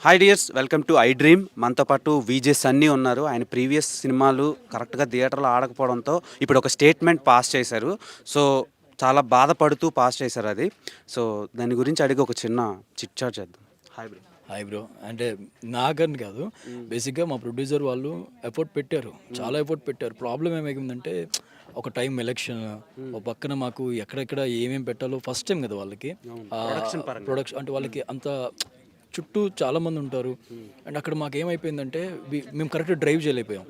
Hi dears, welcome to iDream. మనతో పాటు VJ Sunny ఉన్నారు. ఆయన ప్రీవియస్ సినిమాలు కరెక్ట్గా థియేటర్లో ఆడకపోవడంతో ఇప్పుడు ఒక స్టేట్మెంట్ పాస్ చేశారు. సో చాలా బాధపడుతూ పాస్ చేశారు అది. సో దాని గురించి అడిగి ఒక చిన్న చిట్ చాట్ చేద్దాం. Hi bro. Hi bro. అంటే నాకని కాదు, బేసిక్గా మా ప్రొడ్యూసర్ వాళ్ళు ఎఫర్ట్ పెట్టారు, చాలా ఎఫర్ట్ పెట్టారు. ప్రాబ్లం ఏమైందంటే ఒక టైం ఎలక్షన్, ఒక పక్కన మాకు ఎక్కడెక్కడ ఏమేమి పెట్టాలో ఫస్ట్ టైం కదా వాళ్ళకి ప్రొడక్షన్ అంటే వాళ్ళకి అంత చుట్టూ చాలామంది ఉంటారు. అండ్ అక్కడ మాకు ఏమైపోయిందంటే మేము కరెక్ట్ డ్రైవ్ చేయలేకపోయాం.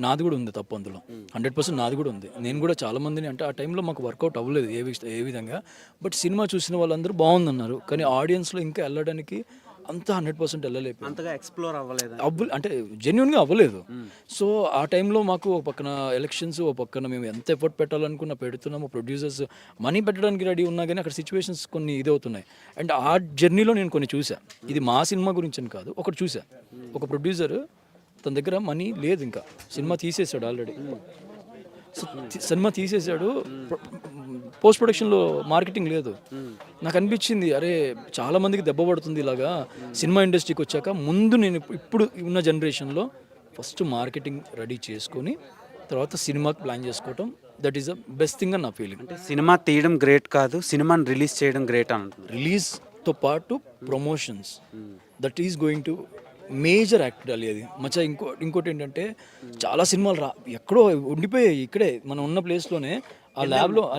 నాది కూడా ఉంది తప్పు అందులో, 100% నాది కూడా ఉంది. నేను కూడా చాలామందిని అంటే ఆ టైంలో మాకు వర్కౌట్ అవ్వలేదు ఏ విధంగా. బట్ సినిమా చూసిన వాళ్ళందరూ బాగుందన్నారు, కానీ ఆడియన్స్లో ఇంకా వెళ్ళడానికి అంతా 100% వెళ్ళలేకపోయాం. అంతగా ఎక్స్ప్లోర్ అవ్వలేదు, అంటే జెన్యున్గా అవ్వలేదు. సో ఆ టైంలో మాకు ఒక పక్కన ఎలక్షన్స్, ఒక పక్కన మేము ఎంత ఎఫర్ట్ పెట్టాలనుకున్నా పెడుతున్నాము. ప్రొడ్యూసర్స్ మనీ పెట్టడానికి రెడీ ఉన్నా కానీ అక్కడ సిచ్యువేషన్స్ కొన్ని ఇదవుతున్నాయి. అండ్ ఆ జర్నీలో నేను కొన్ని చూసా. ఇది మా సినిమా గురించి అని కాదు, ఒకటి చూసా. ఒక ప్రొడ్యూసర్ తన దగ్గర మనీ లేదు, ఇంకా సినిమా తీసేసాడు ఆల్రెడీ. సినిమా తీసేసాడు, పోస్ట్ ప్రొడక్షన్లో మార్కెటింగ్ లేదు. నాకు అనిపించింది, అరే చాలా మందికి దెబ్బ పడుతుంది ఇలాగా సినిమా ఇండస్ట్రీకి వచ్చాక. ముందు నేను ఇప్పుడు ఉన్న జనరేషన్లో ఫస్ట్ మార్కెటింగ్ రెడీ చేసుకొని తర్వాత సినిమాకి ప్లాన్ చేసుకోవటం, that is the best thing అని నా ఫీలింగ్. అంటే సినిమా తీయడం గ్రేట్ కాదు, సినిమాని రిలీజ్ చేయడం గ్రేట్ అంటున్నారు. రిలీజ్తో పాటు promotions, that is going to major act అది మచ్చా. ఇంకోటి ఏంటంటే చాలా సినిమాలు ఎక్కడో ఉండిపోయాయి, ఇక్కడే మనం ఉన్న ప్లేస్లోనే ఆ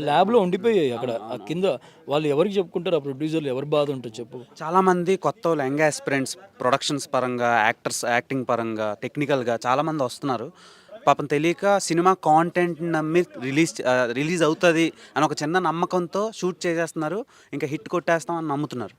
ల్యాబ్లో ఉండిపోయాయి. అక్కడ ఆ కింద వాళ్ళు ఎవరికి చెప్పుకుంటారు, ఆ ప్రొడ్యూసర్లు ఎవరి బాధ ఉంటుంది చెప్పు. చాలామంది కొత్త వాళ్ళు, యంగ్ ఆస్పిరెంట్స్, ప్రొడక్షన్స్ పరంగా, యాక్టర్స్ యాక్టింగ్ పరంగా, టెక్నికల్గా చాలామంది వస్తున్నారు. పాపం తెలియక సినిమా కాంటెంట్ నమ్మి రిలీజ్ అవుతుంది అని ఒక చిన్న నమ్మకంతో షూట్ చేసేస్తున్నారు, ఇంకా హిట్ కొట్టేస్తాం అని నమ్ముతున్నారు.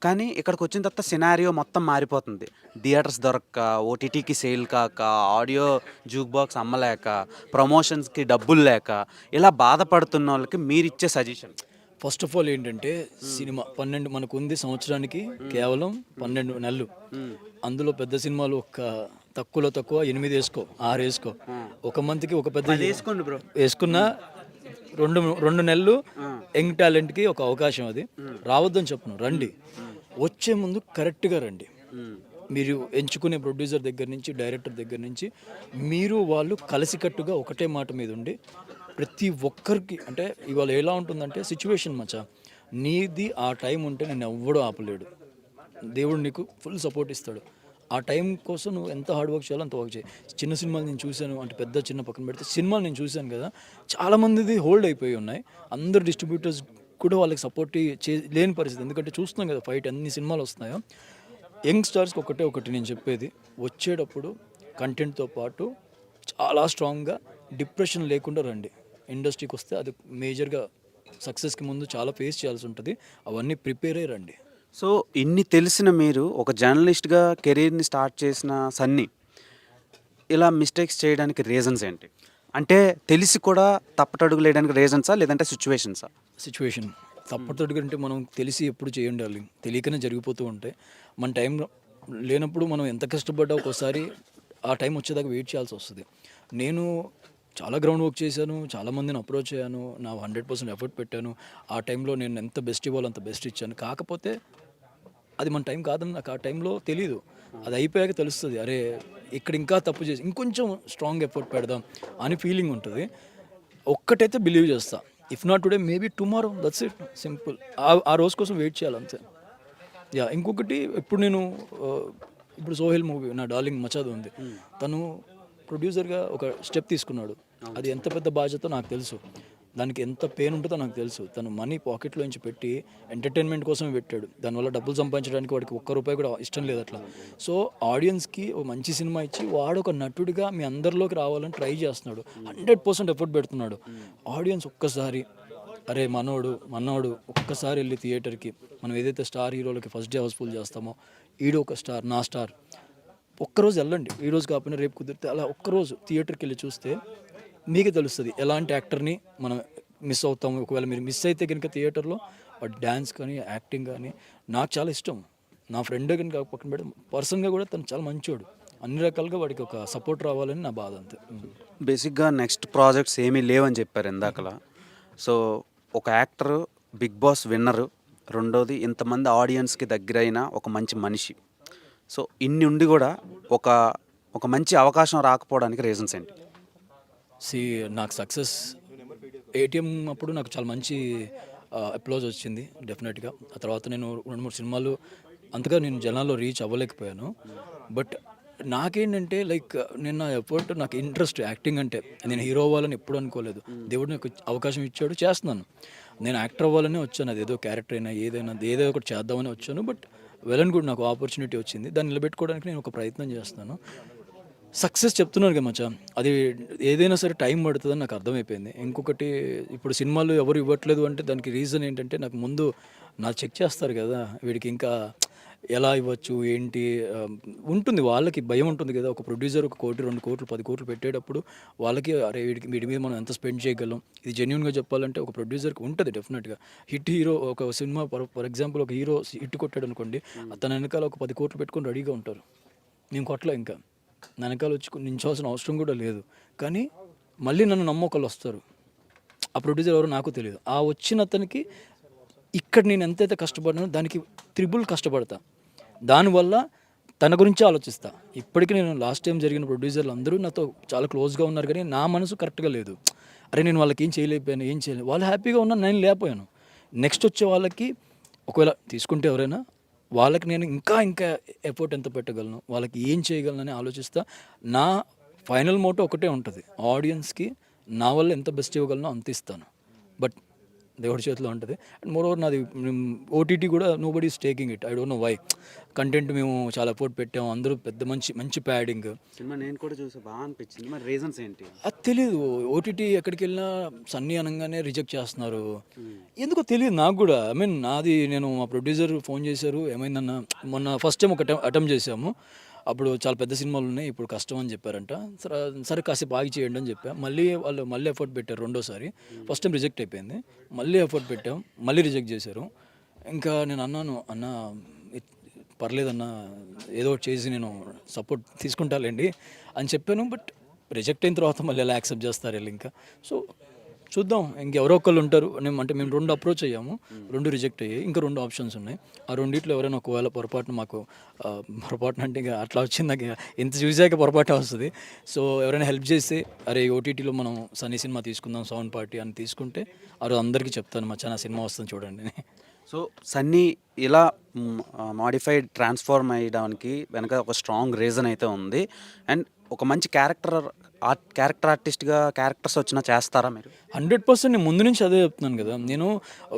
కానీ ఇక్కడికి వచ్చిన తర్వాత సినారియో మొత్తం మారిపోతుంది. థియేటర్స్ దొరక్క, ఓటీటీకి సేల్ కాక, ఆడియో జూక్ బాక్స్ అమ్మలేక, ప్రమోషన్స్కి డబ్బులు లేక, ఇలా బాధపడుతున్న వాళ్ళకి మీరు ఇచ్చే సజెషన్? ఫస్ట్ ఆఫ్ ఆల్ ఏంటంటే సినిమా 12 మనకు ఉంది సంవత్సరానికి, కేవలం 12 నెలలు. అందులో పెద్ద సినిమాలు ఒక తక్కువ 8 వేసుకో, 6 వేసుకో. ఒక మంత్కి ఒక పెద్ద వేసుకోండి బ్రో, వేసుకున్న రెండు నెలలు యంగ్ టాలెంట్కి ఒక అవకాశం. అది రావద్దని చెప్పను, రండి. వచ్చే ముందు కరెక్ట్గా రండి. మీరు ఎంచుకునే ప్రొడ్యూసర్ దగ్గర నుంచి, డైరెక్టర్ దగ్గర నుంచి మీరు వాళ్ళు కలిసికట్టుగా ఒకటే మాట మీద ఉండి ప్రతి ఒక్కరికి, అంటే ఇవాళ ఎలా ఉంటుందంటే సిచ్యువేషన్ మచ్చా, నీది ఆ టైం ఉంటే నేను ఎవ్వడూ ఆపలేడు. దేవుడు నీకు ఫుల్ సపోర్ట్ ఇస్తాడు. ఆ టైం కోసం నువ్వు ఎంత హార్డ్ వర్క్ చేయాలో అంత వర్క్ చేయి. చిన్న సినిమాలు నేను చూశాను, అంటే పెద్ద చిన్న పక్కన పెడితే సినిమాలు నేను చూశాను కదా, చాలామందిది హోల్డ్ అయిపోయి ఉన్నాయి. అందరు డిస్ట్రిబ్యూటర్స్ కూడా వాళ్ళకి సపోర్ట్ లేని పరిస్థితి. ఎందుకంటే చూస్తున్నాం కదా ఫైట్ ఎన్ని సినిమాలు వస్తున్నాయో. యంగ్ స్టార్స్కి ఒకటి నేను చెప్పేది, వచ్చేటప్పుడు కంటెంట్తో పాటు చాలా స్ట్రాంగ్గా డిప్రెషన్ లేకుండా రండి. ఇండస్ట్రీకి వస్తే అది మేజర్గా సక్సెస్కి ముందు చాలా ఫేస్ చేయాల్సి ఉంటుంది. అవన్నీ ప్రిపేర్ అయ్యి రండి. సో ఇన్ని తెలిసిన మీరు ఒక జర్నలిస్ట్గా కెరీర్ని స్టార్ట్ చేసిన సన్నీ, ఇలా మిస్టేక్స్ చేయడానికి రీజన్స్ ఏంటి? అంటే తెలిసి కూడా తప్పటడుగులు వేయడానికి రీజన్సా, లేదంటే సిచ్యువేషన్సా? సిచ్యువేషన్ తప్పటడుగు అంటే మనం తెలిసి ఎప్పుడు చేయండి, తెలియకనే జరిగిపోతూ ఉంటాయి. మన టైం లేనప్పుడు మనం ఎంత కష్టపడ్డా ఒక్కోసారి ఆ టైం వచ్చేదాకా వెయిట్ చేయాల్సి వస్తుంది. నేను చాలా గ్రౌండ్ వర్క్ చేశాను, చాలామందిని అప్రోచ్ అయ్యాను, నా 100% ఎఫర్ట్ పెట్టాను. ఆ టైంలో నేను ఎంత బెస్ట్ ఇవ్వాలో అంత బెస్ట్ ఇచ్చాను. కాకపోతే అది మన టైం కాదని నాకు ఆ టైంలో తెలీదు. అది అయిపోయాక తెలుస్తుంది, అరే ఇక్కడ ఇంకా తప్పు చేసి ఇంకొంచెం స్ట్రాంగ్ ఎఫర్ట్ పెడదాం అని ఫీలింగ్ ఉంటుంది. ఒక్కటైతే బిలీవ్ చేస్తా, if not today maybe tomorrow, that's it, simple. ఆ రోజు కోసం వెయిట్ చేయాలి అంతే. ఇంకొకటి, ఇప్పుడు సోహెల్ మూవీ నా డార్లింగ్ మచాదు ఉంది, తను ప్రొడ్యూసర్గా ఒక స్టెప్ తీసుకున్నాడు. అది ఎంత పెద్ద బాధ్యత నాకు తెలుసు, దానికి ఎంత పెయిన్ ఉంటుందో నాకు తెలుసు. తను మనీ పాకెట్లోంచి పెట్టి ఎంటర్టైన్మెంట్ కోసం పెట్టాడు. దానివల్ల డబ్బులు సంపాదించడానికి వాడికి ₹1 కూడా ఇష్టం లేదు అట్లా. సో ఆడియన్స్కి ఒక మంచి సినిమా ఇచ్చి వాడు ఒక నటుడిగా మీ అందరిలోకి రావాలని ట్రై చేస్తున్నాడు, 100% ఎఫర్ట్ పెడుతున్నాడు. ఆడియన్స్ ఒక్కసారి, అరే మనోడు ఒక్కసారి వెళ్ళి థియేటర్కి, మనం ఏదైతే స్టార్ హీరోలకి ఫస్ట్ డే హౌస్ఫుల్ చేస్తామో, ఈడు ఒక స్టార్, నా స్టార్, ఒక్కరోజు వెళ్ళండి. ఈరోజు కాకపోయినా రేపు కుదిరితే అలా ఒక్కరోజు థియేటర్కి వెళ్ళి చూస్తే మీకే తెలుస్తుంది ఎలాంటి యాక్టర్ని మనం మిస్ అవుతాము. ఒకవేళ మీరు మిస్ అయితే కనుక థియేటర్లో వాడు డ్యాన్స్ కానీ, యాక్టింగ్ కానీ నాకు చాలా ఇష్టం. నా ఫ్రెండ్ కనుక పక్కన పెడితే పర్సన్గా కూడా తను చాలా మంచివాడు. అన్ని రకాలుగా వాడికి ఒక సపోర్ట్ రావాలని నా బాధ అంతే. బేసిక్గా నెక్స్ట్ ప్రాజెక్ట్స్ ఏమీ లేవని చెప్పారు ఇందాకలా. సో ఒక యాక్టర్ బిగ్ బాస్ విన్నరు, రెండోది ఇంతమంది ఆడియన్స్కి దగ్గరైన ఒక మంచి మనిషి. సో ఇన్ని ఉండి కూడా ఒక ఒక మంచి అవకాశం రాకపోవడానికి రీజన్స్ ఏంటి? సి నాకు సక్సెస్ ఏటీఎం అప్పుడు నాకు చాలా మంచి అప్లోజ్ వచ్చింది డెఫినెట్గా. ఆ తర్వాత నేను 2-3 సినిమాలు అంతగా నేను జనాల్లో రీచ్ అవ్వలేకపోయాను. బట్ నాకేంటంటే లైక్ నేను నా ఎఫర్ట్, నాకు ఇంట్రెస్ట్ యాక్టింగ్ అంటే. నేను హీరో అవ్వాలని ఎప్పుడు అనుకోలేదు. దేవుడు నాకు అవకాశం ఇచ్చాడు, చేస్తున్నాను. నేను యాక్టర్ అవ్వాలని వచ్చాను. అది ఏదో క్యారెక్టర్ అయినా ఏదో ఒకటి చేద్దామని వచ్చాను. బట్ వెల్ అండ్ గుడ్, నాకు ఆపర్చునిటీ వచ్చింది. దాన్ని నిలబెట్టుకోవడానికి నేను ఒక ప్రయత్నం చేస్తున్నాను. సక్సెస్ చెప్తున్నాను కదా మచ్చా, అది ఏదైనా సరే టైం పడుతుందని నాకు అర్థమైపోయింది. ఇంకొకటి, ఇప్పుడు సినిమాలు ఎవరు ఇవ్వట్లేదు అంటే దానికి రీజన్ ఏంటంటే, నాకు ముందు చెక్ చేస్తారు కదా, వీడికి ఇంకా ఎలా ఇవ్వచ్చు ఏంటి ఉంటుంది, వాళ్ళకి భయం ఉంటుంది కదా. ఒక ప్రొడ్యూసర్ 1 కోటి 2 కోట్లు 10 కోట్లు పెట్టేటప్పుడు వాళ్ళకి అరే వీడి మీద మనం ఎంత స్పెండ్ చేయగలం, ఇది జెన్యున్గా చెప్పాలంటే ఒక ప్రొడ్యూసర్కి ఉంటుంది డెఫినెట్గా. హిట్ హీరో ఒక సినిమా ఫర్ ఎగ్జాంపుల్ ఒక హీరో హిట్ కొట్టాడు అనుకోండి, తన వెనకాల ఒక 10 కోట్లు పెట్టుకొని రెడీగా ఉంటారు. నేను కొట్టలే, ఇంకా నా వెనకాల వచ్చి నించోవాల్సిన అవసరం కూడా లేదు. కానీ మళ్ళీ నన్ను నమ్మొకళ్ళు వస్తారు. ఆ ప్రొడ్యూసర్ ఎవరో నాకు తెలియదు. ఆ వచ్చిన అతనికి ఇక్కడ నేను ఎంతైతే కష్టపడినానో దానికి త్రిబుల్ కష్టపడతా. దానివల్ల తన గురించి ఆలోచిస్తా. ఇప్పటికీ నేను లాస్ట్ టైం జరిగిన ప్రొడ్యూసర్లు అందరూ నాతో చాలా క్లోజ్గా ఉన్నారు, కానీ నా మనసు కరెక్ట్గా లేదు. అరే నేను వాళ్ళకి ఏం చేయలేదు. వాళ్ళు హ్యాపీగా ఉన్నా, నేను లేకపోయాను. నెక్స్ట్ వచ్చే వాళ్ళకి ఒకవేళ తీసుకుంటే ఎవరైనా, వాళ్ళకి నేను ఇంకా ఎఫర్ట్ ఎంత పెట్టగలను, వాళ్ళకి ఏం చేయగలను అని ఆలోచిస్తా. నా ఫైనల్ మోటో ఒకటే ఉంటుంది, ఆడియన్స్కి నా వల్ల ఎంత బెస్ట్ ఇవ్వగలనో అంత ఇస్తాను. బట్ దేవుడి చేతిలో ఉంటుంది. అండ్ మోరోవర్ నాది ఓటీటీ కూడా nobody is taking it. I don't know why. Content మేము చాలా ఎఫర్ట్ పెట్టాము, అందరూ పెద్ద మంచి ప్యాడింగ్. సినిమా నేను కూడా చూసి బాగా అనిపించింది. మరి రీజన్స్ ఏంటి? అది తెలియదు. ఓటీటీ ఎక్కడికి వెళ్ళినా సన్నీ అనగానే రిజెక్ట్ చేస్తున్నారు. ఎందుకో తెలియదు నాకు కూడా. ఐ మీన్ నేను మా ప్రొడ్యూసర్ ఫోన్ చేశారు, ఏమైందన్న మొన్న ఫస్ట్ టైం ఒక అటెంప్ట్ చేశాము, అప్పుడు చాలా పెద్ద సినిమాలు ఉన్నాయి, ఇప్పుడు కష్టం అని చెప్పారంట. సరే కాసేపు ఆగి చేయండి అని చెప్పా. వాళ్ళు మళ్ళీ ఎఫర్ట్ పెట్టారు రెండోసారి. ఫస్ట్ టైం రిజెక్ట్ అయిపోయింది, మళ్ళీ ఎఫర్ట్ పెట్టాం, మళ్ళీ రిజెక్ట్ చేశారు. ఇంకా నేను అన్నాను, అన్న పర్లేదన్న, ఏదో ఒకటి చేసి నేను సపోర్ట్ తీసుకుంటాలేండి అని చెప్పాను. బట్ రిజెక్ట్ అయిన తర్వాత మళ్ళీ ఎలా యాక్సెప్ట్ చేస్తారు వీళ్ళు ఇంకా. సో చూద్దాం, ఇంకెవరో ఒకళ్ళు ఉంటారు. మేము 2 అప్రోచ్ అయ్యాము, 2 రిజెక్ట్ అయ్యాయి. ఇంకా 2 ఆప్షన్స్ ఉన్నాయి. ఆ రెండిట్లో ఎవరైనా ఒకవేళ పొరపాటున అంటే ఇక అట్లా వచ్చింది, నాకు ఇంత చూసాక పొరపాటు వస్తుంది. సో ఎవరైనా హెల్ప్ చేస్తే, అరే ఓటీటీలో మనం సన్నీ సినిమా తీసుకుందాం సౌండ్ పార్టీ అని తీసుకుంటే, అందరికీ చెప్తాను మచ్చా నా సినిమా వస్తుంది చూడండి. సో సన్నీ ఇలా మాడిఫైడ్ ట్రాన్స్ఫార్మ్ అయ్యడానికి వెనక ఒక స్ట్రాంగ్ రీజన్ అయితే ఉంది. అండ్ ఒక మంచి క్యారెక్టర్ ఆర్టిస్ట్గా క్యారెక్టర్స్ వచ్చినా చేస్తారా మీరు? 100% నేను ముందు నుంచి అదే చెప్తున్నాను కదా.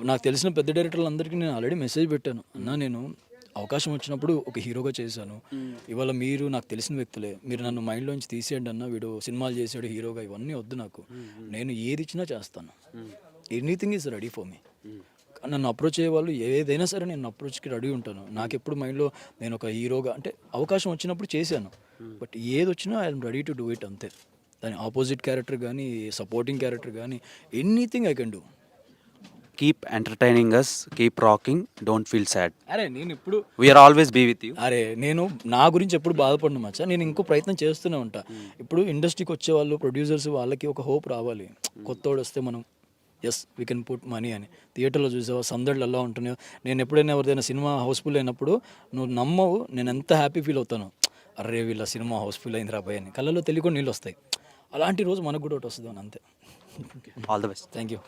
నాకు తెలిసిన పెద్ద డైరెక్టర్లు అందరికీ నేను ఆల్రెడీ మెసేజ్ పెట్టాను, అన్న నేను అవకాశం వచ్చినప్పుడు ఒక హీరోగా చేశాను, ఇవాళ మీరు నాకు తెలిసిన వ్యక్తులే, మీరు నన్ను మైండ్లోంచి తీసేయండి అన్న, వీడు సినిమాలు చేసాడు హీరోగా, ఇవన్నీ వద్దు నాకు, నేను ఏది ఇచ్చినా చేస్తాను, anything is ready for me. నన్ను అప్రోచ్ అయ్యే వాళ్ళు ఏదైనా సరే నేను అప్రోచ్కి రెడీ ఉంటాను. నాకు ఎప్పుడు మైండ్లో నేను ఒక హీరోగా అంటే అవకాశం వచ్చినప్పుడు చేశాను, బట్ ఏది వచ్చినా I'm ready to do it అంతే. దాని ఆపోజిట్ క్యారెక్టర్ కానీ సపోర్టింగ్ క్యారెక్టర్ కానీ anything I can do. Keep entertaining us, keep rocking, don't feel sad. అరే నేను ఇప్పుడు we are always be with you. అరే నేను నా గురించి ఎప్పుడు బాధపడను మచ్చా, నేను ఇంకో ప్రయత్నం చేస్తూనే ఉంటా. ఇప్పుడు ఇండస్ట్రీకి వచ్చే వాళ్ళు ప్రొడ్యూసర్స్ వాళ్ళకి ఒక హోప్ రావాలి, కొత్తోడు వస్తే మనం yes we can put money అని. థియేటర్లో చూసావా సందడిలో ఎలా ఉంటున్నాయో. నేను ఎప్పుడైనా ఎవరిదైనా సినిమా హౌస్ఫుల్ అయినప్పుడు నువ్వు నమ్మవు, నేను ఎంత హ్యాపీ ఫీల్ అవుతాను, అరే వీళ్ళ సినిమా హౌస్ఫుల్ అయింది రాబాయ్ అని, కళ్ళలో తెలియకుండా నీళ్ళు వస్తాయి. అలాంటి రోజు మనకు కూడా ఒకటి వస్తుంది అని అంతే. All the best. Thank you.